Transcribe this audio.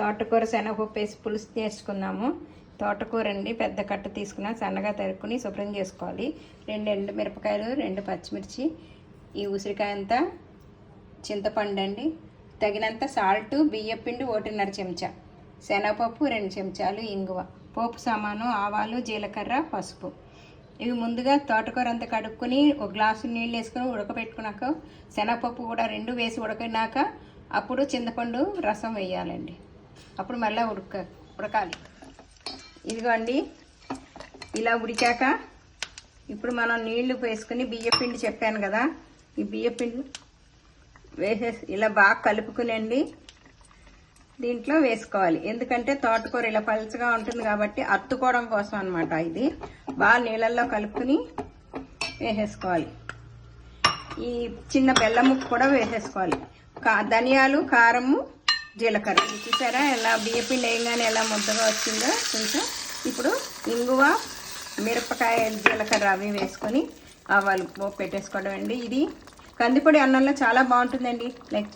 తోటకూర శనగపప్పు వేసి పులుసు చేసుకుందాము. తోటకూర అండి, పెద్ద కట్ట తీసుకున్నా సన్నగా తరుక్కుని శుభ్రం చేసుకోవాలి. 2 ఎండుమిరపకాయలు, 2 పచ్చిమిర్చి, ఈ ఉసిరికాయ అంతా, చింతపండు అండి, తగినంత సాల్ట్, బియ్యపిండి 1.5 చెంచా, శనగపప్పు 2 చెంచాలు, ఇంగువ, పోపు సామాను, ఆవాలు, జీలకర్ర, పసుపు. ఇవి ముందుగా తోటకూర అంతా కడుక్కొని 1 గ్లాసు నీళ్ళు వేసుకొని ఉడకబెట్టుకున్నాక శనగపప్పు కూడా 2 వేసి ఉడకినాక అప్పుడు చింతపండు రసం వేయాలండి. అప్పుడు మళ్ళీ ఉడకాలి. ఇదిగోండి, ఇలా ఉడికాక ఇప్పుడు మనం నీళ్లు వేసుకుని బియ్యపిండి చెప్పాను కదా, ఈ బియ్యపిండి వేసేసి ఇలా బాగా కలుపుకునండి దీంట్లో వేసుకోవాలి. ఎందుకంటే తోటకూర ఇలా పలుచగా ఉంటుంది కాబట్టి అత్తుకోవడం కోసం అన్నమాట. ఇది బాగా నీళ్ళల్లో కలుపుకుని వేసేసుకోవాలి. ఈ చిన్న బెల్లం ముక్క కూడా వేసేసుకోవాలి. ధనియాలు, కారము, జీలకర్ర. చూసారా ఎలా బియ్యపిండి వేయగానే ఎలా ముద్దగా వచ్చిందో కొంచెం. ఇప్పుడు ఇంగువ, మిరపకాయ, జీలకర్ర అవి వేసుకొని ఆవాలు పోపు పెట్టేసుకోవడం అండి. ఇది కందిపొడి అన్నంలో చాలా బాగుంటుందండి. లైక్